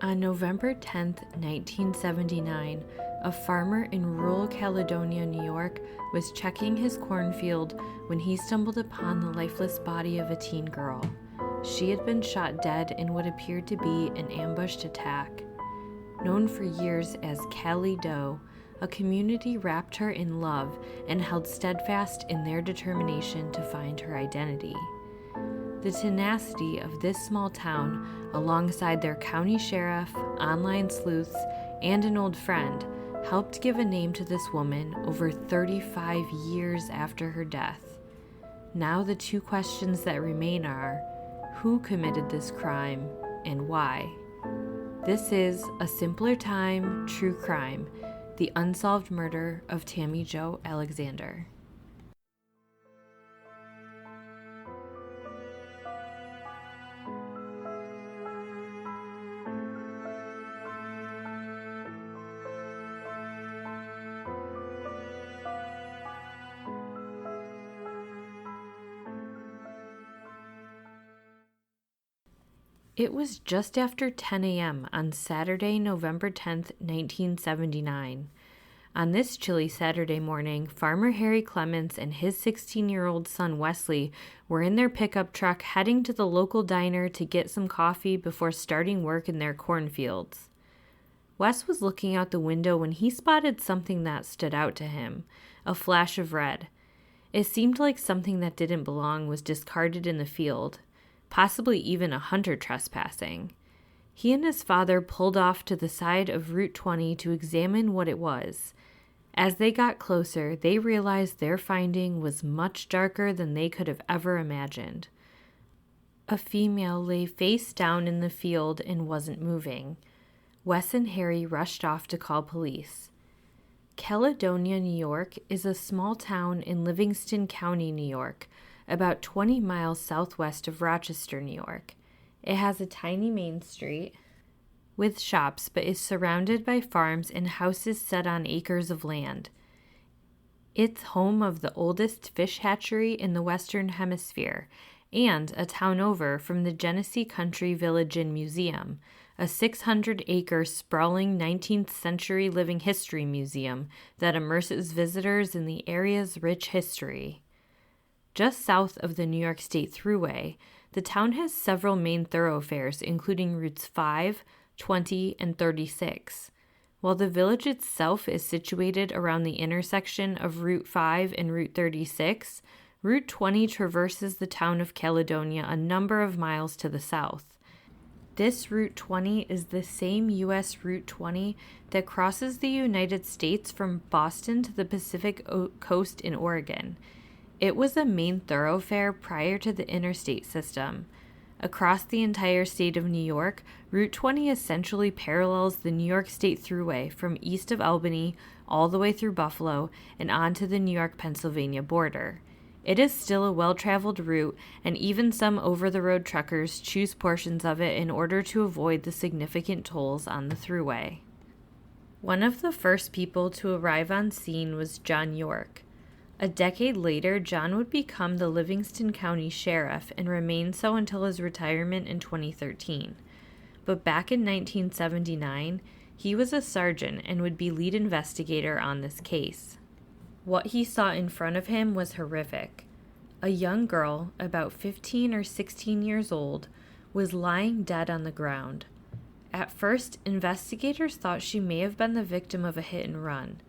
On November 10, 1979, a farmer in rural Caledonia, New York, was checking his cornfield when he stumbled upon the lifeless body of a teen girl. She had been shot dead in what appeared to be an ambushed attack. Known for years as Callie Doe, a community wrapped her in love and held steadfast in their determination to find her identity. The tenacity of this small town, alongside their county sheriff, online sleuths, and an old friend, helped give a name to this woman over 35 years after her death. Now the two questions that remain are, who committed this crime and why? This is A Simpler Time, True Crime, the unsolved murder of Tammy Jo Alexander. It was just after 10 a.m. on Saturday, November 10th, 1979. On this chilly Saturday morning, Farmer Harry Clements and his 16-year-old son Wesley were in their pickup truck heading to the local diner to get some coffee before starting work in their cornfields. Wes was looking out the window when he spotted something that stood out to him, a flash of red. It seemed like something that didn't belong was discarded in the field, possibly even a hunter trespassing. He and his father pulled off to the side of Route 20 to examine what it was. As they got closer, they realized their finding was much darker than they could have ever imagined. A female lay face down in the field and wasn't moving. Wes and Harry rushed off to call police. Caledonia, New York is a small town in Livingston County, New York, about 20 miles southwest of Rochester, New York. It has a tiny main street with shops, but is surrounded by farms and houses set on acres of land. It's home of the oldest fish hatchery in the Western Hemisphere, and a town over from the Genesee Country Village and Museum, a 600-acre sprawling 19th century living history museum that immerses visitors in the area's rich history. Just south of the New York State Thruway, the town has several main thoroughfares, including routes 5, 20, and 36. While the village itself is situated around the intersection of Route 5 and Route 36, Route 20 traverses the town of Caledonia a number of miles to the south. This Route 20 is the same U.S. Route 20 that crosses the United States from Boston to the Pacific coast in Oregon. It was a main thoroughfare prior to the interstate system. Across the entire state of New York, Route 20 essentially parallels the New York State Thruway from east of Albany all the way through Buffalo and onto the New York-Pennsylvania border. It is still a well-traveled route, and even some over-the-road truckers choose portions of it in order to avoid the significant tolls on the Thruway. One of the first people to arrive on scene was John York. A decade later, John would become the Livingston County Sheriff and remain so until his retirement in 2013. But back in 1979, he was a sergeant and would be lead investigator on this case. What he saw in front of him was horrific. A young girl, about 15 or 16 years old, was lying dead on the ground. At first, investigators thought she may have been the victim of a hit and run.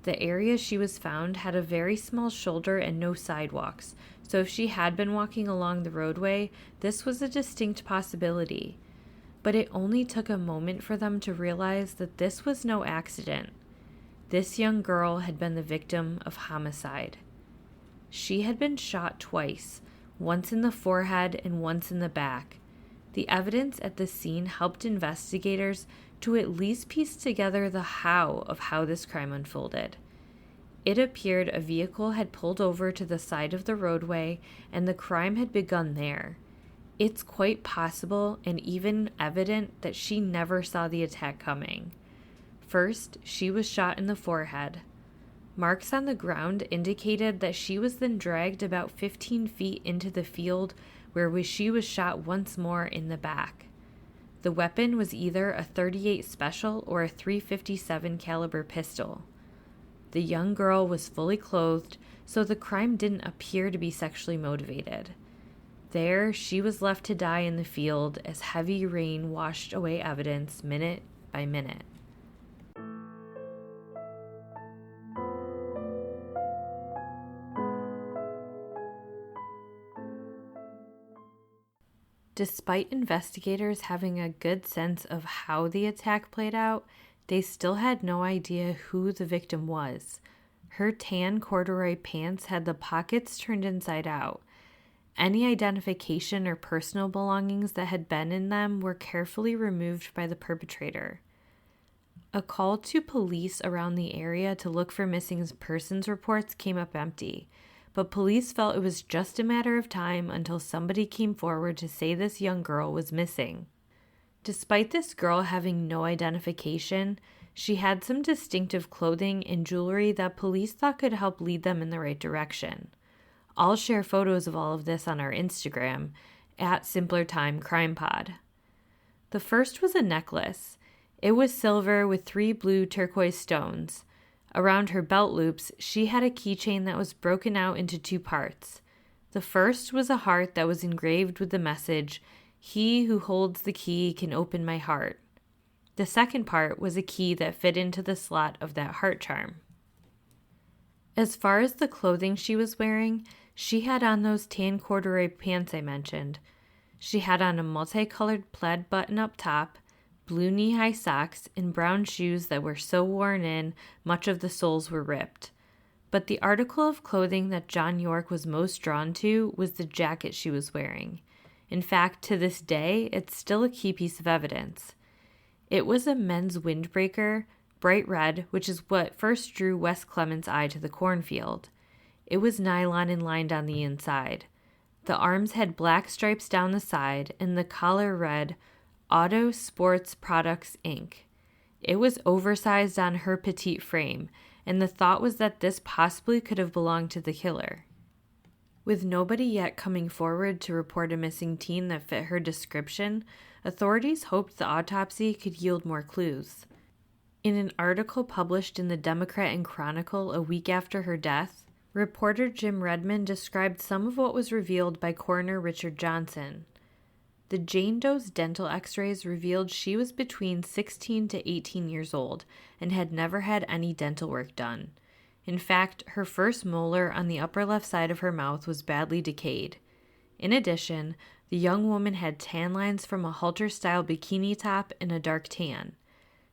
The area she was found had a very small shoulder and no sidewalks, so if she had been walking along the roadway, this was a distinct possibility. But it only took a moment for them to realize that this was no accident. This young girl had been the victim of homicide. She had been shot twice, once in the forehead and once in the back. The evidence at the scene helped investigators to at least piece together the how of how this crime unfolded. It appeared a vehicle had pulled over to the side of the roadway and the crime had begun there. It's quite possible and even evident that she never saw the attack coming. First, she was shot in the forehead. Marks on the ground indicated that she was then dragged about 15 feet into the field where she was shot once more in the back. The weapon was either a .38 Special or a .357 caliber pistol. The young girl was fully clothed, so the crime didn't appear to be sexually motivated. There, she was left to die in the field as heavy rain washed away evidence minute by minute. Despite investigators having a good sense of how the attack played out, they still had no idea who the victim was. Her tan corduroy pants had the pockets turned inside out. Any identification or personal belongings that had been in them were carefully removed by the perpetrator. A call to police around the area to look for missing persons reports came up empty, but police felt it was just a matter of time until somebody came forward to say this young girl was missing. Despite this girl having no identification, she had some distinctive clothing and jewelry that police thought could help lead them in the right direction. I'll share photos of all of this on our Instagram, @SimplerTimeCrimePod. The first was a necklace. It was silver with 3 blue turquoise stones. Around her belt loops, she had a keychain that was broken out into 2 parts. The first was a heart that was engraved with the message, "He who holds the key can open my heart." The second part was a key that fit into the slot of that heart charm. As far as the clothing she was wearing, she had on those tan corduroy pants I mentioned. She had on a multicolored plaid button-up top, blue knee-high socks, and brown shoes that were so worn in, much of the soles were ripped. But the article of clothing that John York was most drawn to was the jacket she was wearing. In fact, to this day, it's still a key piece of evidence. It was a men's windbreaker, bright red, which is what first drew Wes Clement's eye to the cornfield. It was nylon and lined on the inside. The arms had black stripes down the side, and the collar read, "Auto Sports Products, Inc." It was oversized on her petite frame, and the thought was that this possibly could have belonged to the killer. With nobody yet coming forward to report a missing teen that fit her description, authorities hoped the autopsy could yield more clues. In an article published in the Democrat and Chronicle a week after her death, reporter Jim Redmond described some of what was revealed by coroner Richard Johnson. The Jane Doe's dental x-rays revealed she was between 16 to 18 years old and had never had any dental work done. In fact, her first molar on the upper left side of her mouth was badly decayed. In addition, the young woman had tan lines from a halter-style bikini top and a dark tan.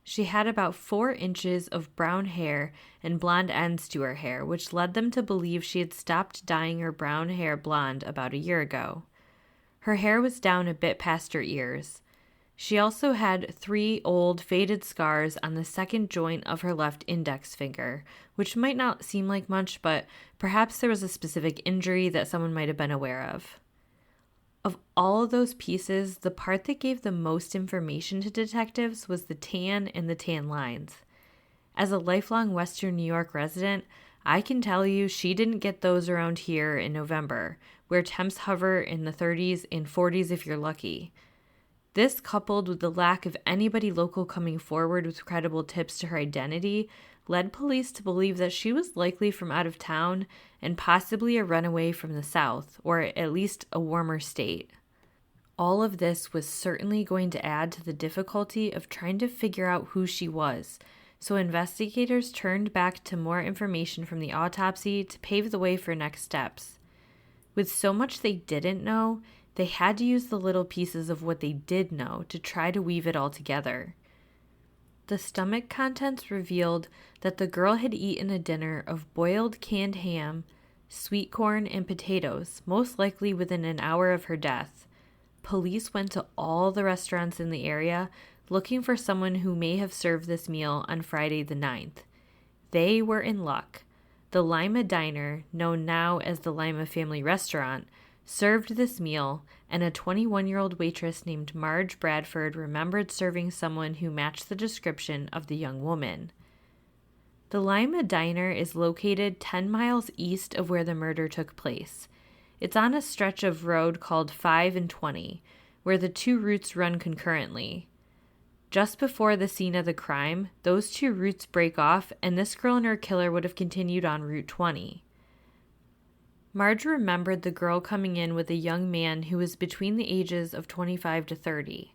She had about 4 inches of brown hair and blonde ends to her hair, which led them to believe she had stopped dyeing her brown hair blonde about a year ago. Her hair was down a bit past her ears. She also had 3 old, faded scars on the second joint of her left index finger, which might not seem like much, but perhaps there was a specific injury that someone might have been aware of. Of all of those pieces, the part that gave the most information to detectives was the tan and the tan lines. As a lifelong Western New York resident, I can tell you she didn't get those around here in November, where temps hover in the 30s and 40s if you're lucky. This, coupled with the lack of anybody local coming forward with credible tips to her identity, led police to believe that she was likely from out of town and possibly a runaway from the South, or at least a warmer state. All of this was certainly going to add to the difficulty of trying to figure out who she was, so investigators turned back to more information from the autopsy to pave the way for next steps. With so much they didn't know, they had to use the little pieces of what they did know to try to weave it all together. The stomach contents revealed that the girl had eaten a dinner of boiled canned ham, sweet corn, and potatoes, most likely within an hour of her death. Police went to all the restaurants in the area looking for someone who may have served this meal on Friday the 9th. They were in luck. The Lima Diner, known now as the Lima Family Restaurant, served this meal, and a 21-year-old waitress named Marge Bradford remembered serving someone who matched the description of the young woman. The Lima Diner is located 10 miles east of where the murder took place. It's on a stretch of road called 5 and 20, where the two routes run concurrently. Just before the scene of the crime, those two routes break off, and this girl and her killer would have continued on Route 20. Marge remembered the girl coming in with a young man who was between the ages of 25 to 30.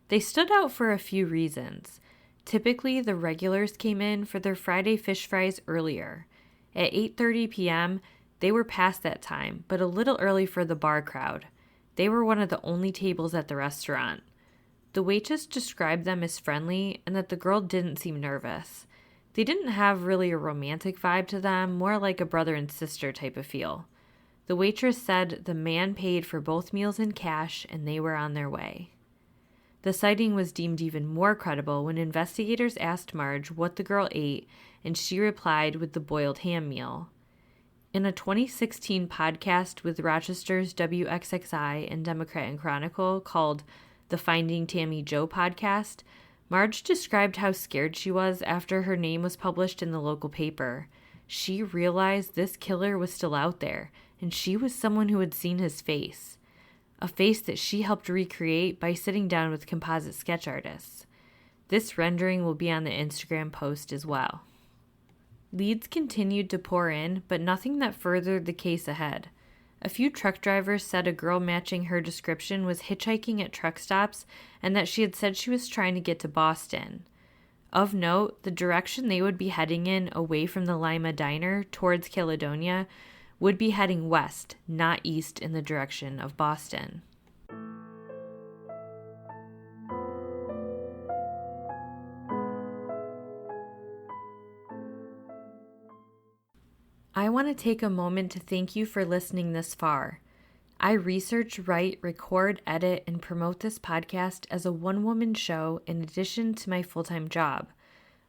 They stood out for a few reasons. Typically, the regulars came in for their Friday fish fries earlier. At 8:30 p.m., they were past that time, but a little early for the bar crowd. They were one of the only tables at the restaurant. The waitress described them as friendly and that the girl didn't seem nervous. They didn't have really a romantic vibe to them, more like a brother and sister type of feel. The waitress said the man paid for both meals in cash and they were on their way. The sighting was deemed even more credible when investigators asked Marge what the girl ate, and she replied with the boiled ham meal. In a 2016 podcast with Rochester's WXXI and Democrat and Chronicle called the Finding Tammy Joe podcast, Marge described how scared she was after her name was published in the local paper. She realized this killer was still out there, and she was someone who had seen his face. A face that she helped recreate by sitting down with composite sketch artists. This rendering will be on the Instagram post as well. Leads continued to pour in, but nothing that furthered the case ahead. A few truck drivers said a girl matching her description was hitchhiking at truck stops and that she had said she was trying to get to Boston. Of note, the direction they would be heading in away from the Lima Diner towards Caledonia would be heading west, not east in the direction of Boston. I want to take a moment to thank you for listening this far. I research, write, record, edit, and promote this podcast as a one-woman show in addition to my full-time job.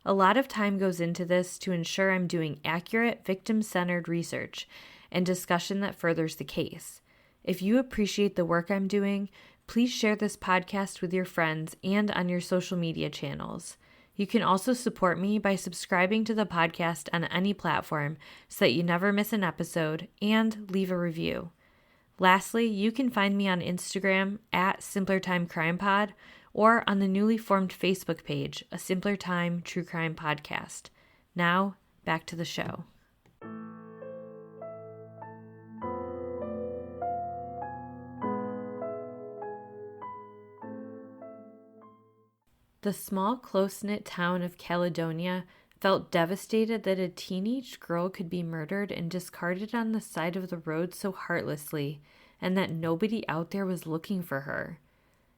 A lot of time goes into this to ensure I'm doing accurate, victim-centered research and discussion that furthers the case. If you appreciate the work I'm doing, please share this podcast with your friends and on your social media channels. You can also support me by subscribing to the podcast on any platform so that you never miss an episode, and leave a review. Lastly, you can find me on Instagram at Simpler Time Crime Pod or on the newly formed Facebook page, A Simpler Time True Crime Podcast. Now, back to the show. The small, close-knit town of Caledonia felt devastated that a teenage girl could be murdered and discarded on the side of the road so heartlessly, and that nobody out there was looking for her.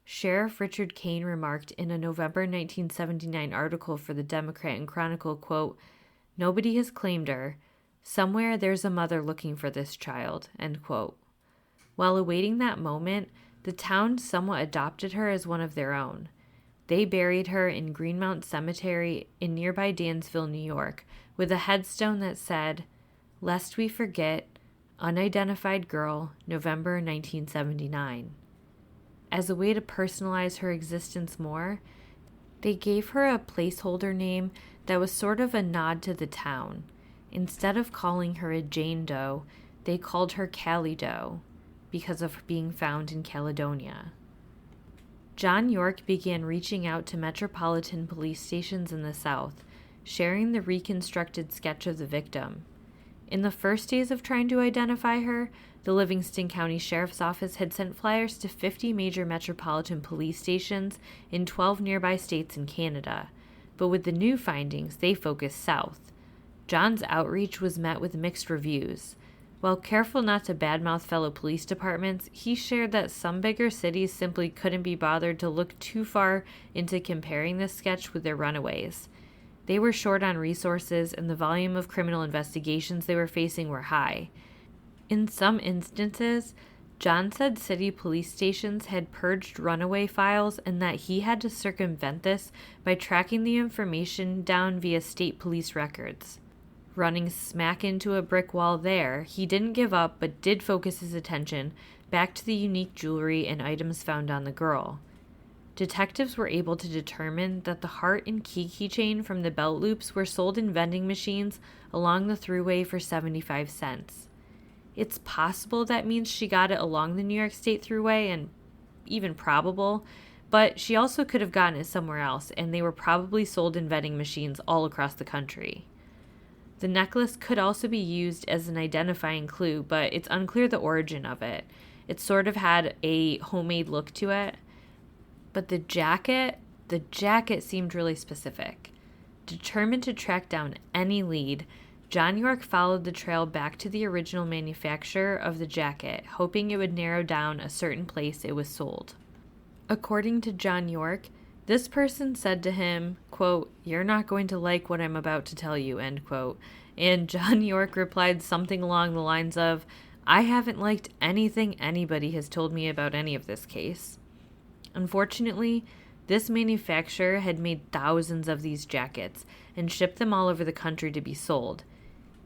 Sheriff Richard Kane remarked in a November 1979 article for the Democrat and Chronicle, quote, "Nobody has claimed her. Somewhere there's a mother looking for this child," end quote. While awaiting that moment, the town somewhat adopted her as one of their own. They buried her in Greenmount Cemetery in nearby Dansville, New York, with a headstone that said, "Lest we forget, unidentified girl, November 1979. As a way to personalize her existence more, they gave her a placeholder name that was sort of a nod to the town. Instead of calling her a Jane Doe, they called her Callie Doe because of being found in Caledonia. John York began reaching out to metropolitan police stations in the South, sharing the reconstructed sketch of the victim. In the first days of trying to identify her, the Livingston County Sheriff's Office had sent flyers to 50 major metropolitan police stations in 12 nearby states and Canada. But with the new findings, they focused south. John's outreach was met with mixed reviews. While careful not to badmouth fellow police departments, he shared that some bigger cities simply couldn't be bothered to look too far into comparing this sketch with their runaways. They were short on resources, and the volume of criminal investigations they were facing were high. In some instances, John said city police stations had purged runaway files and that he had to circumvent this by tracking the information down via state police records. Running smack into a brick wall there, he didn't give up but did focus his attention back to the unique jewelry and items found on the girl. Detectives were able to determine that the heart and keychain from the belt loops were sold in vending machines along the thruway for 75 cents. It's possible that means she got it along the New York State Thruway and even probable, but she also could have gotten it somewhere else, and they were probably sold in vending machines all across the country. The necklace could also be used as an identifying clue, but it's unclear the origin of it. It sort of had a homemade look to it. But the jacket seemed really specific. Determined to track down any lead, John York followed the trail back to the original manufacturer of the jacket, hoping it would narrow down a certain place it was sold. According to John York, this person said to him, quote, "You're not going to like what I'm about to tell you," end quote. And John York replied something along the lines of, "I haven't liked anything anybody has told me about any of this case." Unfortunately, this manufacturer had made thousands of these jackets and shipped them all over the country to be sold.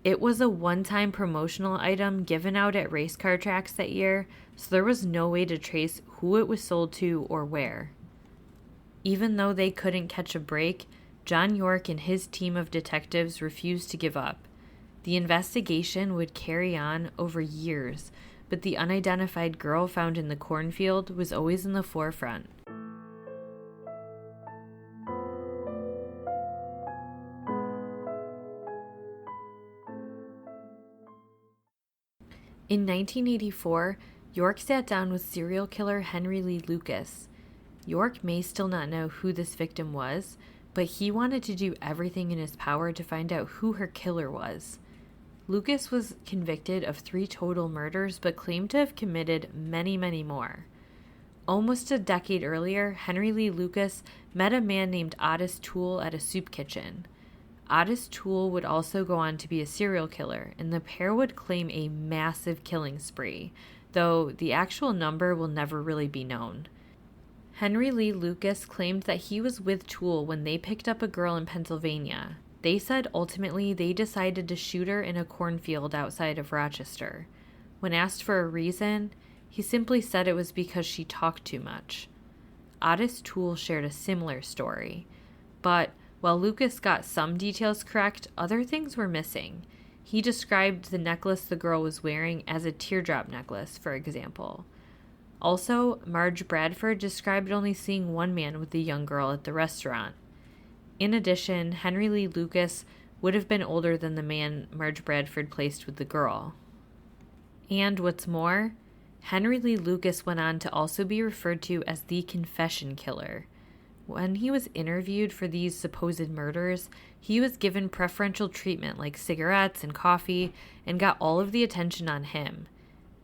It was a one-time promotional item given out at race car tracks that year, so there was no way to trace who it was sold to or where. Even though they couldn't catch a break, John York and his team of detectives refused to give up. The investigation would carry on over years, but the unidentified girl found in the cornfield was always in the forefront. In 1984, York sat down with serial killer Henry Lee Lucas. York may still not know who this victim was, but he wanted to do everything in his power to find out who her killer was. Lucas was convicted of 3 total murders, but claimed to have committed many, many more. Almost a decade earlier, Henry Lee Lucas met a man named Otis Toole at a soup kitchen. Otis Toole would also go on to be a serial killer, and the pair would claim a massive killing spree, though the actual number will never really be known. Henry Lee Lucas claimed that he was with Toole when they picked up a girl in Pennsylvania. They said ultimately they decided to shoot her in a cornfield outside of Rochester. When asked for a reason, he simply said it was because she talked too much. Otis Toole shared a similar story, but while Lucas got some details correct, other things were missing. He described the necklace the girl was wearing as a teardrop necklace, for example. Also, Marge Bradford described only seeing one man with the young girl at the restaurant. In addition, Henry Lee Lucas would have been older than the man Marge Bradford placed with the girl. And what's more, Henry Lee Lucas went on to also be referred to as the confession killer. When he was interviewed for these supposed murders, he was given preferential treatment like cigarettes and coffee and got all of the attention on him.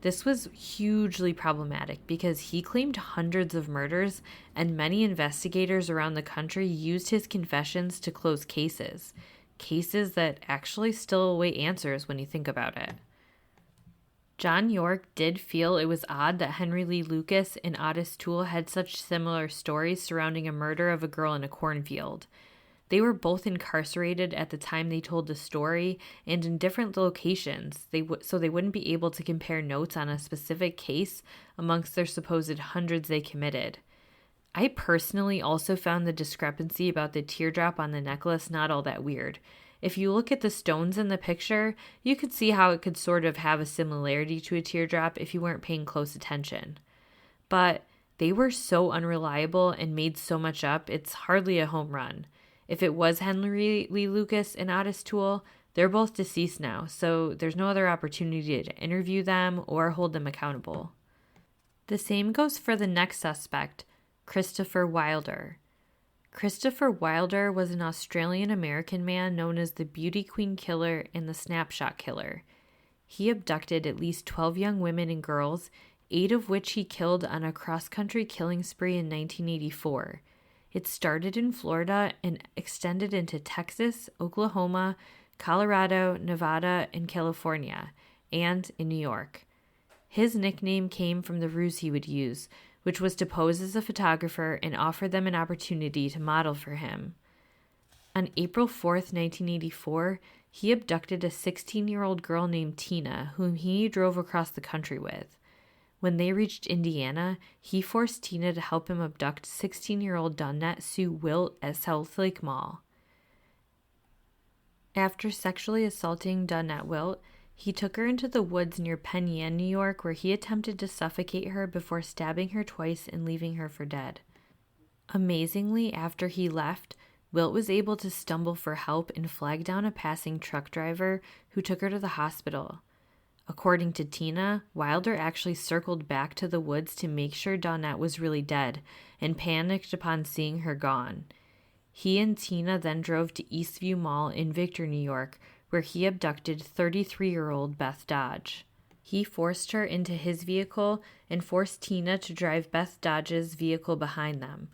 This was hugely problematic because he claimed hundreds of murders, and many investigators around the country used his confessions to close cases that actually still await answers when you think about it. John York did feel it was odd that Henry Lee Lucas and Otis Toole had such similar stories surrounding a murder of a girl in a cornfield. They were both incarcerated at the time they told the story and in different locations, so they wouldn't be able to compare notes on a specific case amongst their supposed hundreds they committed. I personally also found the discrepancy about the teardrop on the necklace not all that weird. If you look at the stones in the picture, you could see how it could sort of have a similarity to a teardrop if you weren't paying close attention. But they were so unreliable and made so much up, it's hardly a home run. If it was Henry Lee Lucas and Otis Toole, they're both deceased now, so there's no other opportunity to interview them or hold them accountable. The same goes for the next suspect, Christopher Wilder. Christopher Wilder was an Australian-American man known as the Beauty Queen Killer and the Snapshot Killer. He abducted at least 12 young women and girls, 8 of which he killed on a cross-country killing spree in 1984. It started in Florida and extended into Texas, Oklahoma, Colorado, Nevada, and California, and in New York. His nickname came from the ruse he would use, which was to pose as a photographer and offer them an opportunity to model for him. On April 4th, 1984, he abducted a 16-year-old girl named Tina, whom he drove across the country with. When they reached Indiana, he forced Tina to help him abduct 16-year-old Dawnette Sue Wilt at South Lake Mall. After sexually assaulting Dawnette Wilt, He took her into the woods near Penn Yan, New York, where he attempted to suffocate her before stabbing her twice and leaving her for dead. Amazingly, after he left, Wilt was able to stumble for help and flag down a passing truck driver who took her to the hospital. According to Tina, Wilder actually circled back to the woods to make sure Dawnette was really dead and panicked upon seeing her gone. He and Tina then drove to Eastview Mall in Victor, New York, where he abducted 33-year-old Beth Dodge. He forced her into his vehicle and forced Tina to drive Beth Dodge's vehicle behind them.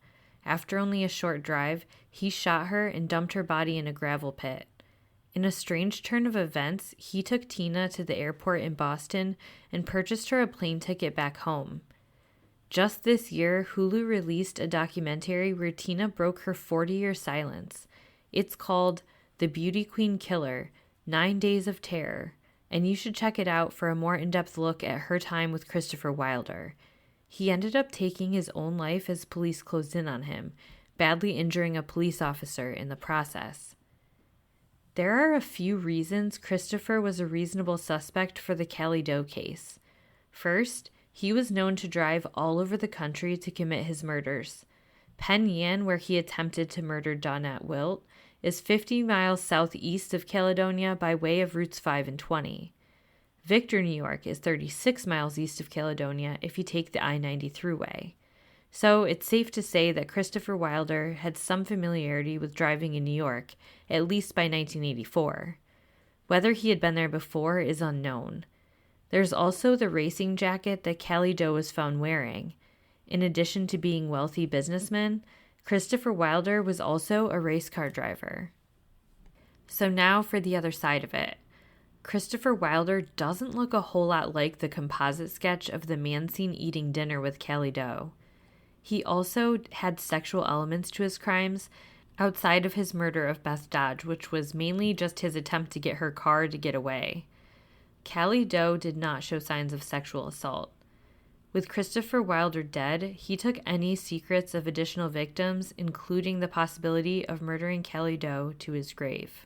After only a short drive, he shot her and dumped her body in a gravel pit. In a strange turn of events, he took Tina to the airport in Boston and purchased her a plane ticket back home. Just this year, Hulu released a documentary where Tina broke her 40-year silence. It's called The Beauty Queen Killer: 9 Days of Terror, and you should check it out for a more in-depth look at her time with Christopher Wilder. He ended up taking his own life as police closed in on him, badly injuring a police officer in the process. There are a few reasons Christopher was a reasonable suspect for the Callie Doe case. First, he was known to drive all over the country to commit his murders. Penn Yan, where he attempted to murder Dawnette Wilt, is 50 miles southeast of Caledonia by way of routes 5 and 20. Victor, New York is 36 miles east of Caledonia if you take the I-90 thruway. So it's safe to say that Christopher Wilder had some familiarity with driving in New York, at least by 1984. Whether he had been there before is unknown. There's also the racing jacket that Callie Doe was found wearing. In addition to being wealthy businessman, Christopher Wilder was also a race car driver. So now for the other side of it. Christopher Wilder doesn't look a whole lot like the composite sketch of the man seen eating dinner with Callie Doe. He also had sexual elements to his crimes outside of his murder of Beth Dodge, which was mainly just his attempt to get her car to get away. Callie Doe did not show signs of sexual assault. With Christopher Wilder dead, he took any secrets of additional victims, including the possibility of murdering Callie Doe, to his grave.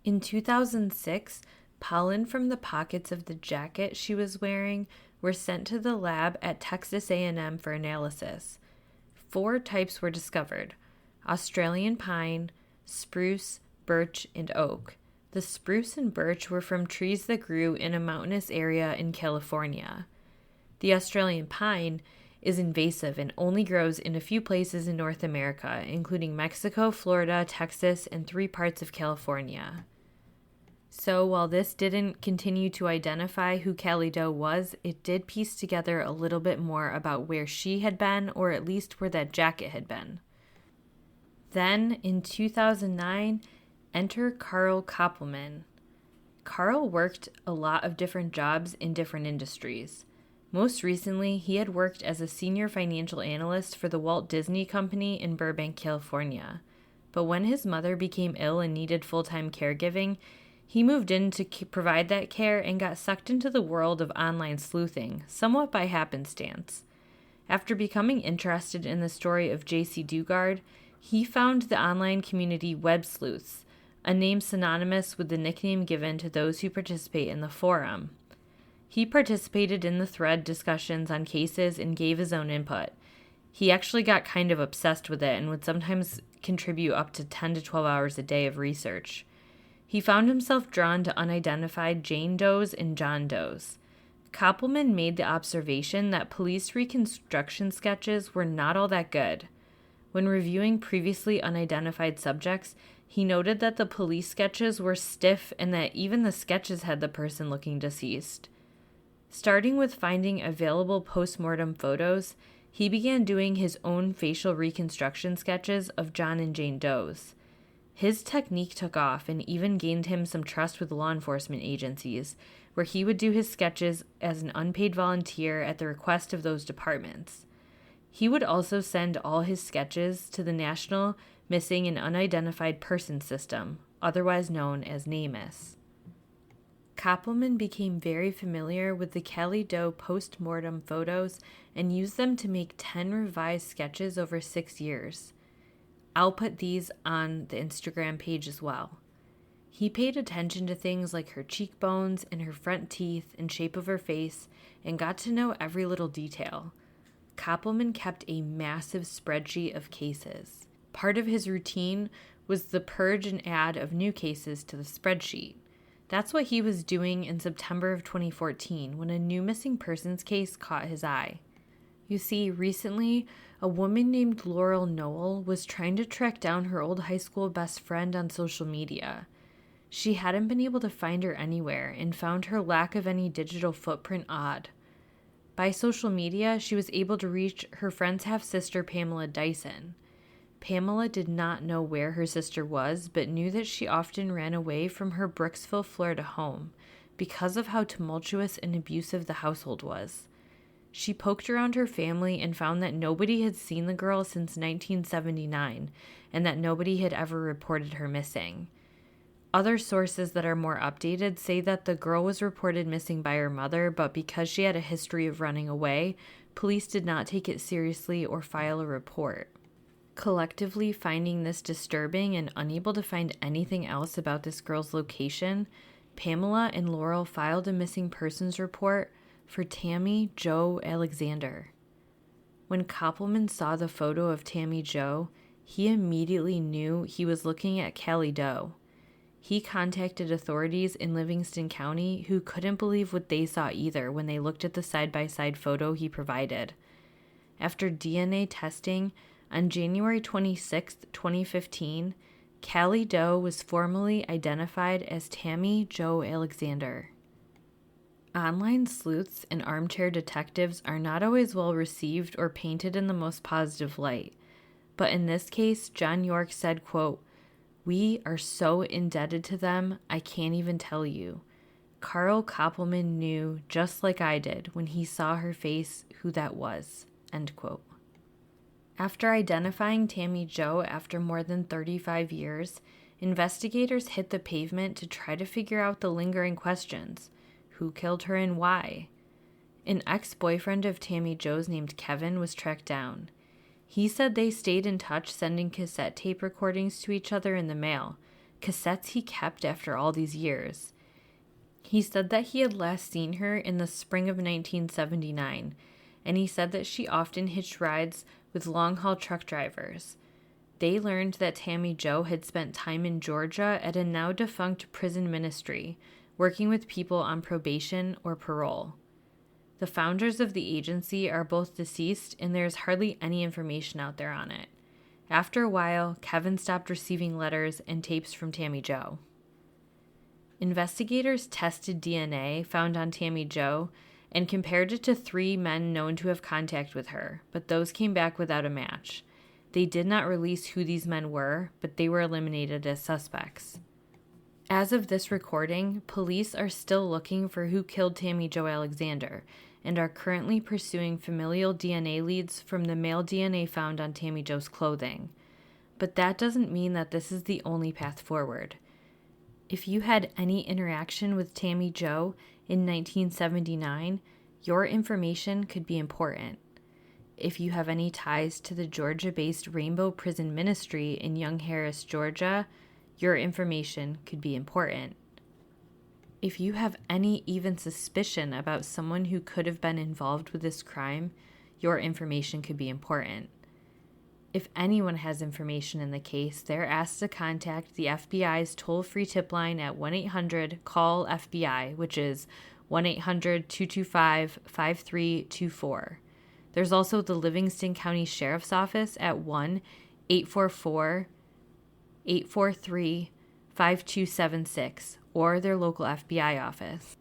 In 2006, pollen from the pockets of the jacket she was wearing were sent to the lab at Texas A&M for analysis. 4 types were discovered: Australian pine, spruce, birch, and oak. The spruce and birch were from trees that grew in a mountainous area in California. The Australian pine is invasive and only grows in a few places in North America, including Mexico, Florida, Texas, and 3 parts of California. So while this didn't continue to identify who Callie Doe was, it did piece together a little bit more about where she had been, or at least where that jacket had been. Then, in 2009, enter Carl Koppelman. Carl worked a lot of different jobs in different industries. Most recently, he had worked as a senior financial analyst for the Walt Disney Company in Burbank, California. But when his mother became ill and needed full-time caregiving, he moved in to provide that care and got sucked into the world of online sleuthing, somewhat by happenstance. After becoming interested in the story of J.C. Dugard, he found the online community Web Sleuths, a name synonymous with the nickname given to those who participate in the forum. He participated in the thread discussions on cases and gave his own input. He actually got kind of obsessed with it and would sometimes contribute up to 10 to 12 hours a day of research. He found himself drawn to unidentified Jane Does and John Does. Koppelman made the observation that police reconstruction sketches were not all that good. When reviewing previously unidentified subjects, he noted that the police sketches were stiff and that even the sketches had the person looking deceased. Starting with finding available post-mortem photos, he began doing his own facial reconstruction sketches of John and Jane Does. His technique took off and even gained him some trust with law enforcement agencies, where he would do his sketches as an unpaid volunteer at the request of those departments. He would also send all his sketches to the National Missing and Unidentified Persons System, otherwise known as NamUs. Koppelman became very familiar with the Callie Doe post-mortem photos and used them to make 10 revised sketches over 6 years. I'll put these on the Instagram page as well. He paid attention to things like her cheekbones and her front teeth and shape of her face and got to know every little detail. Koppelman kept a massive spreadsheet of cases. Part of his routine was the purge and add of new cases to the spreadsheet. That's what he was doing in September of 2014 when a new missing persons case caught his eye. You see, recently, a woman named Laurel Noel was trying to track down her old high school best friend on social media. She hadn't been able to find her anywhere and found her lack of any digital footprint odd. By social media, she was able to reach her friend's half-sister Pamela Dyson. Pamela did not know where her sister was, but knew that she often ran away from her Brooksville, Florida home because of how tumultuous and abusive the household was. She poked around her family and found that nobody had seen the girl since 1979 and that nobody had ever reported her missing. Other sources that are more updated say that the girl was reported missing by her mother, but because she had a history of running away, police did not take it seriously or file a report. Collectively finding this disturbing and unable to find anything else about this girl's location, Pamela and Laurel filed a missing persons report for Tammy Jo Alexander. When Koppelman saw the photo of Tammy Jo, he immediately knew he was looking at Callie Doe. He contacted authorities in Livingston County who couldn't believe what they saw either when they looked at the side-by-side photo he provided. After DNA testing, on January 26, 2015, Callie Doe was formally identified as Tammy Jo Alexander. Online sleuths and armchair detectives are not always well received or painted in the most positive light. But in this case, John York said, quote, "We are so indebted to them, I can't even tell you. Carl Koppelman knew, just like I did, when he saw her face, who that was." End quote. After identifying Tammy Jo after more than 35 years, investigators hit the pavement to try to figure out the lingering questions. Who killed her and why? An ex-boyfriend of Tammy Jo's named Kevin was tracked down. He said they stayed in touch, sending cassette tape recordings to each other in the mail, cassettes he kept after all these years. He said that he had last seen her in the spring of 1979, and he said that she often hitched rides with long-haul truck drivers. They learned that Tammy Jo had spent time in Georgia at a now-defunct prison ministry, working with people on probation or parole. The founders of the agency are both deceased, and there is hardly any information out there on it. After a while, Kevin stopped receiving letters and tapes from Tammy Jo. Investigators tested DNA found on Tammy Jo and compared it to 3 men known to have contact with her, but those came back without a match. They did not release who these men were, but they were eliminated as suspects. As of this recording, police are still looking for who killed Tammy Jo Alexander and are currently pursuing familial DNA leads from the male DNA found on Tammy Jo's clothing. But that doesn't mean that this is the only path forward. If you had any interaction with Tammy Jo in 1979, your information could be important. If you have any ties to the Georgia-based Rainbow Prison Ministry in Young Harris, Georgia, your information could be important. If you have any even suspicion about someone who could have been involved with this crime, your information could be important. If anyone has information in the case, they're asked to contact the FBI's toll-free tip line at 1-800-CALL-FBI, which is 1-800-225-5324. There's also the Livingston County Sheriff's Office at 1-844-843-5276, or their local FBI office.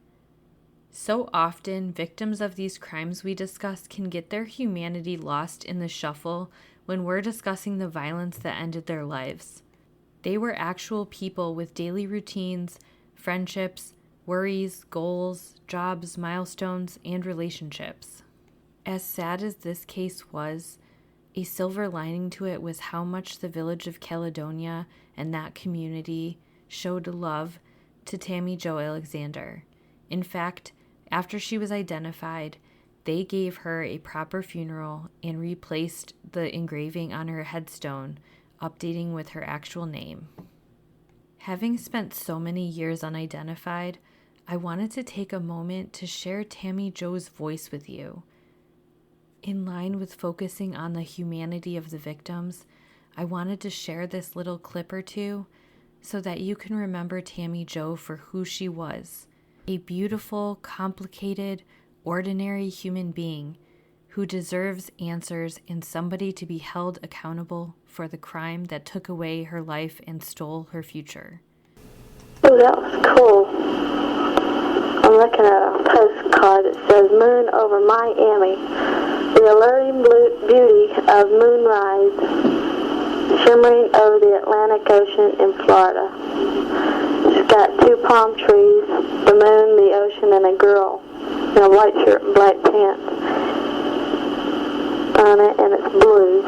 So often, victims of these crimes we discuss can get their humanity lost in the shuffle when we're discussing the violence that ended their lives. They were actual people with daily routines, friendships, worries, goals, jobs, milestones, and relationships. As sad as this case was, a silver lining to it was how much the village of Caledonia and that community showed love to Tammy Jo Alexander. In fact, after she was identified, they gave her a proper funeral and replaced the engraving on her headstone, updating with her actual name. Having spent so many years unidentified, I wanted to take a moment to share Tammy Jo's voice with you. In line with focusing on the humanity of the victims, I wanted to share this little clip or two so that you can remember Tammy Jo for who she was, a beautiful, complicated, ordinary human being who deserves answers and somebody to be held accountable for the crime that took away her life and stole her future. Oh, that was cool. I'm looking at a postcard that says Moon over Miami. The alluring beauty of moonrise shimmering over the Atlantic Ocean in Florida. It's got two palm trees, the moon, the ocean, and a girl in a white shirt and black pants on it, and it's blue.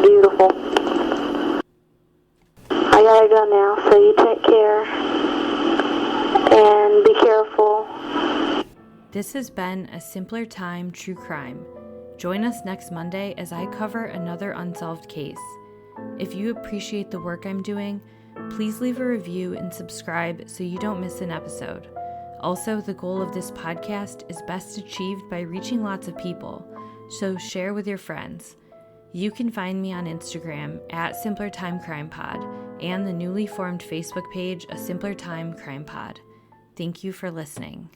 Beautiful. I gotta go now, so you take care and be careful. This has been A Simpler Time True Crime. Join us next Monday as I cover another unsolved case. If you appreciate the work I'm doing, please leave a review and subscribe so you don't miss an episode. Also, the goal of this podcast is best achieved by reaching lots of people, so share with your friends. You can find me on Instagram at Simpler Time Crime Pod and the newly formed Facebook page, A Simpler Time Crime Pod. Thank you for listening.